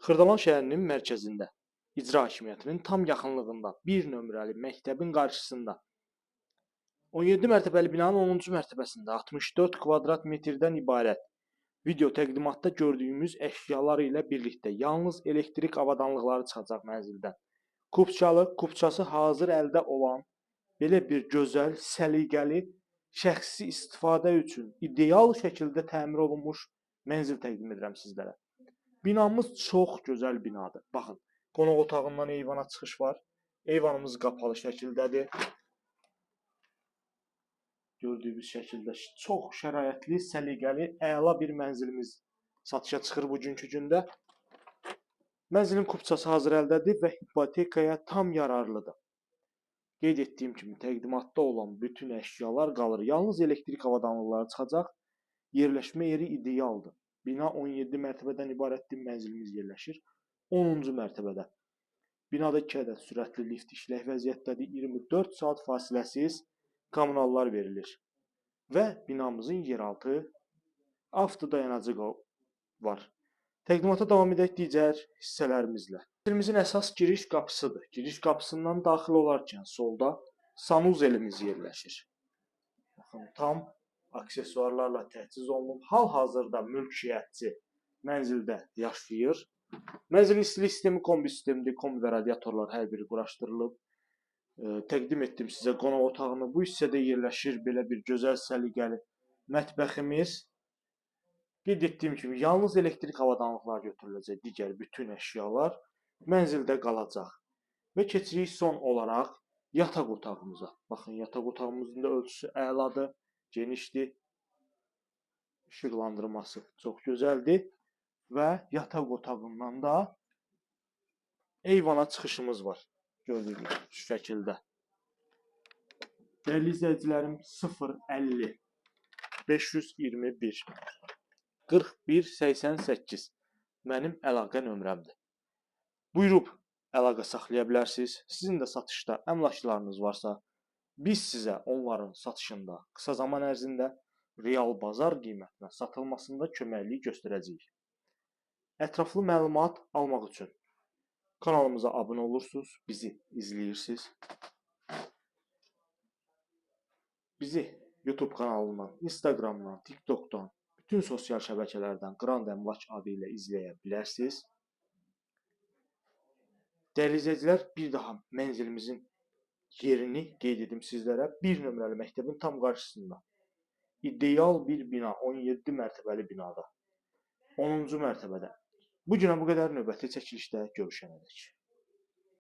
Xırdalan şəhərinin mərkəzində, icra hakimiyyətinin tam yaxınlığında, 1 nömrəli məktəbin qarşısında, 17 mərtəbəli binanın 10-cu mərtəbəsində 64 kvadrat metrdən ibarət video təqdimatda gördüyümüz əşyalar ilə birlikdə yalnız elektrik avadanlıqları çıxacaq mənzildən. Kupçası hazır əldə olan belə bir gözəl, səliqəli, şəxsi istifadə üçün ideal şəkildə təmir olunmuş mənzil təqdim edirəm sizlərə. Binamız çox gözəl binadır. Baxın, qonaq otağından eyvana çıxış var. Eyvanımız qapalı şəkildədir. Gördüyünüz şəkildə çox şəraitli, səliqəli, əla bir mənzilimiz satışa çıxır bugünkü gündə. Mənzilin kupçası hazır əldədir və hipotekaya tam yararlıdır. Qeyd etdiyim kimi təqdimatda olan bütün əşyalar qalır. Yalnız elektrik avadanlıqları çıxacaq. Yerləşmə yeri idealdır. Bina 17 mərtəbədən ibarətdir, mənzilimiz yerləşir 10-cu mərtəbədə. Binada 2 ədəd sürətli lift işlək vəziyyətdədir. 24 saat fasiləsiz kommunallar verilir. Və binamızın yeraltı avtodayanacı var. Təqdimata davam edək digər hissələrimizlə. Mənzilimizin əsas giriş qapısıdır. Giriş qapısından daxil olarkən solda sanuzelimiz yerləşir. Baxın, tam aksesuarlarla təchiz olunub. Hal-hazırda mülkiyyətçi mənzildə yaşayır. Mənzilin istilik sistemi kombi sistemidir. Kombi və radiatorlar hər biri quraşdırılıb. Təqdim etdim sizə qonaq otağını. Bu hissədə yerləşir belə bir gözəl səliqəli mətbəximiz. Qeyd etdiyim kimi yalnız elektrik avadanlıqlar götürüləcək, digər bütün əşyalar mənzildə qalacaq. Və keçirik son olaraq yataq otağımıza. Baxın, yataq otağımızın da ölçüsü əladır, genişdir. İşıqlandırması çox gözəldir və yataq otağından da eyvana çıxışımız var. Gördüyünüz şu şəkildə. Dəyərli izləyicilərim, 050 521 4188 mənim əlaqə nömrəmdir. Buyurub əlaqə saxlaya bilərsiniz. Sizin də satışda əmlaklarınız varsa, biz sizə onların satışında qısa zaman ərzində real bazar qiymətinə satılmasında köməklik göstərəcəyik. Ətraflı məlumat almaq üçün kanalımıza abunə olursunuz, bizi izləyirsiniz. Bizi YouTube kanalından, Instagramdan, TikTokdan, bütün sosial şəbəkələrdən Grand Əmlak adı ilə izləyə bilərsiniz. Dəyərli izləyicilər, bir daha mənzilimizin yerini qeyd edim sizlərə. 1 nömrəli məktəbin tam qarşısında. İdeal bir bina, 17 mərtəbəli binada. 10-cu mərtəbədə. Bu günə bu qədər, növbəti çəkilişdə görüşənədək.